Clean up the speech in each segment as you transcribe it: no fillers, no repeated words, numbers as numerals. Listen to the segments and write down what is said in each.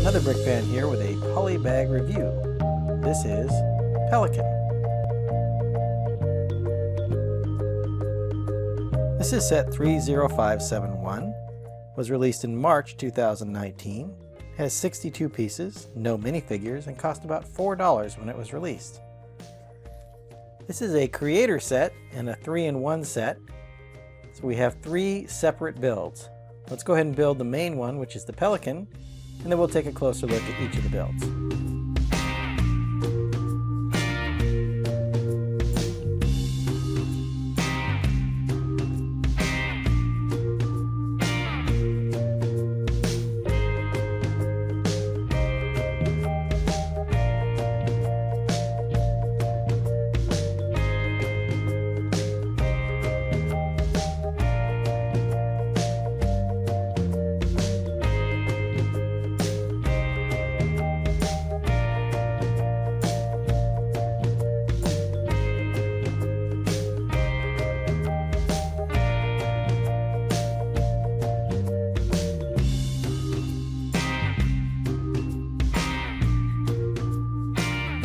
Another brick fan here with a Polybag review. This is Pelican. This is set 30571, was released in March 2019, has 62 pieces, no minifigures, and cost about $4 when it was released. This is a creator set and a 3-in-1 set, so we have 3 separate builds. Let's go ahead and build the main one, which is the Pelican, and then we'll take a closer look at each of the builds.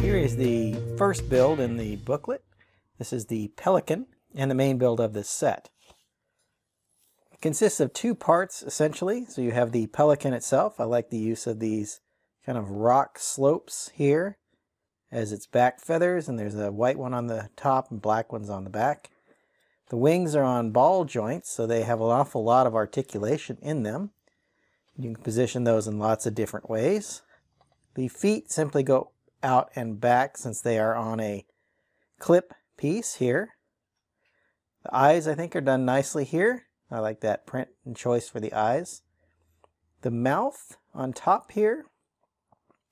Here is the first build in the booklet. This is the Pelican and the main build of this set. It consists of 2 parts essentially. So you have the Pelican itself. I like the use of these kind of rock slopes here as its back feathers, and there's a white one on the top and black ones on the back. The wings are on ball joints, so they have an awful lot of articulation in them. You can position those in lots of different ways. The feet simply go out and back since they are on a clip piece here. The eyes, I think, are done nicely here. I like that print and choice for the eyes. The mouth on top here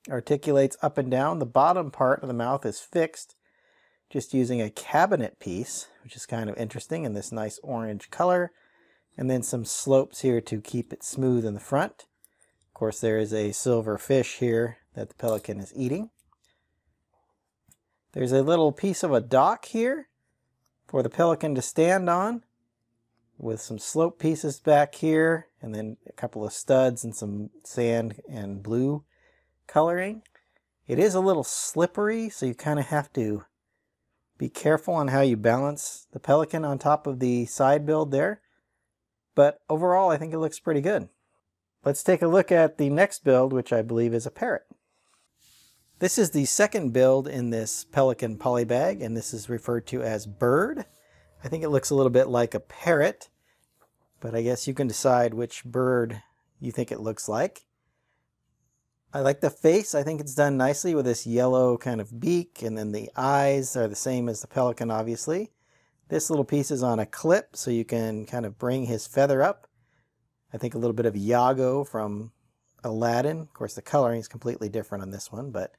articulates up and down. The bottom part of the mouth is fixed just using a cabinet piece, which is kind of interesting in this nice orange color. And then some slopes here to keep it smooth in the front. Of course, there is a silver fish here that the Pelican is eating. There's a little piece of a dock here for the Pelican to stand on with some slope pieces back here, and then a couple of studs and some sand and blue coloring. It is a little slippery, so you kind of have to be careful on how you balance the Pelican on top of the side build there. But overall, I think it looks pretty good. Let's take a look at the next build, which I believe is a parrot. This is the second build in this Pelican polybag, and this is referred to as Bird. I think it looks a little bit like a parrot, but I guess you can decide which bird you think it looks like. I like the face. I think it's done nicely with this yellow kind of beak, and then the eyes are the same as the Pelican, obviously. This little piece is on a clip, so you can kind of bring his feather up. I think a little bit of Iago from Aladdin. Of course, the coloring is completely different on this one, but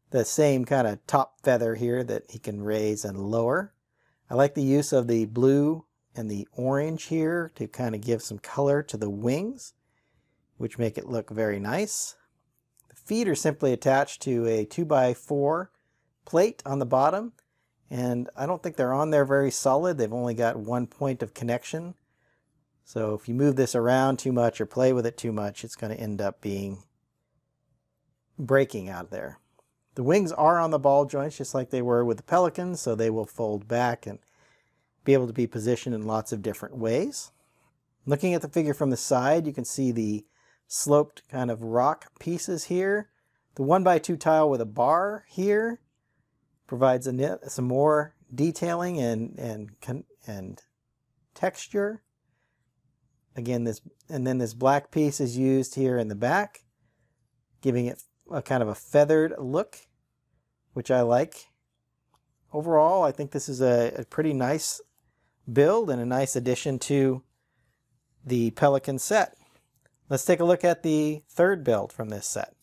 the same kind of top feather here that he can raise and lower. I like the use of the blue and the orange here to kind of give some color to the wings, which make it look very nice. The feet are simply attached to a 2x4 plate on the bottom, and I don't think they're on there very solid. They've only got 1 point of connection. So if you move this around too much or play with it too much, it's going to end up breaking out there. The wings are on the ball joints just like they were with the Pelican, so they will fold back and be able to be positioned in lots of different ways. Looking at the figure from the side, you can see the sloped kind of rock pieces here. The 1x2 tile with a bar here provides some more detailing and texture. Again, this black piece is used here in the back, giving it a kind of a feathered look, which I like. Overall, I think this is a pretty nice build and a nice addition to the Pelican set. Let's take a look at the third build from this set.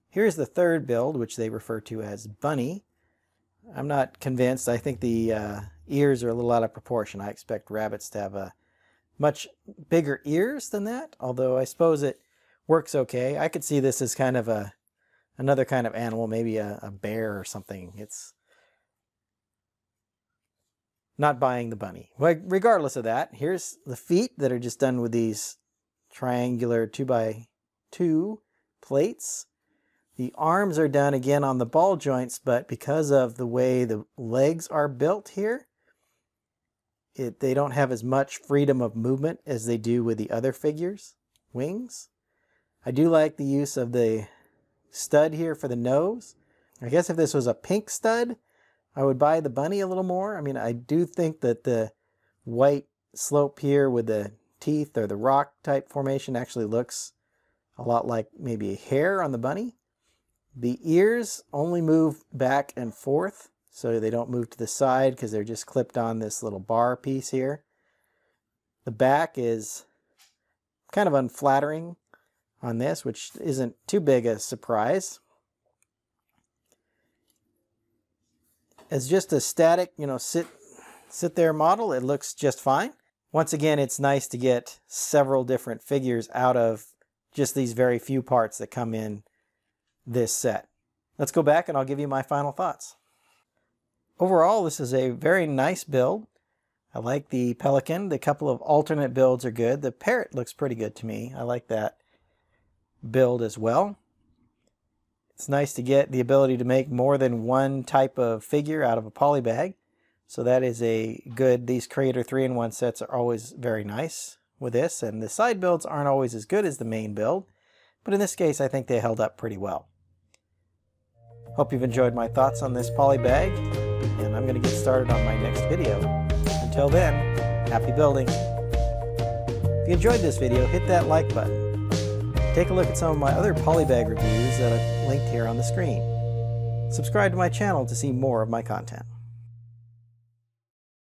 Here's the third build, which they refer to as Bunny. I'm not convinced. I think the ears are a little out of proportion. I expect rabbits to have much bigger ears than that, although I suppose it works okay. I could see this as kind of another kind of animal, maybe a bear or something. It's not buying the bunny. Well, regardless of that, here's the feet that are just done with these triangular 2x4 2 plates. The arms are done again on the ball joints, but because of the way the legs are built here, they don't have as much freedom of movement as they do with the other figures' wings. I do like the use of the stud here for the nose. I guess if this was a pink stud, I would buy the bunny a little more. I mean, I do think that the white slope here with the teeth or the rock type formation actually looks a lot like maybe a hair on the bunny. The ears only move back and forth, so they don't move to the side because they're just clipped on this little bar piece here. The back is kind of unflattering on this, which isn't too big a surprise. As just a static, sit there model, it looks just fine. Once again, it's nice to get several different figures out of just these very few parts that come in this set. Let's go back and I'll give you my final thoughts. Overall, this is a very nice build. I like the Pelican. The couple of alternate builds are good. The Parrot looks pretty good to me. I like that build as well. It's nice to get the ability to make more than one type of figure out of a polybag. So that is a good, these Creator 3-in-1 sets are always very nice with this, and the side builds aren't always as good as the main build, but in this case I think they held up pretty well. Hope you've enjoyed my thoughts on this polybag, and I'm going to get started on my next video. Until then, happy building! If you enjoyed this video, hit that like button. Take a look at some of my other polybag reviews that I've linked here on the screen. Subscribe to my channel to see more of my content.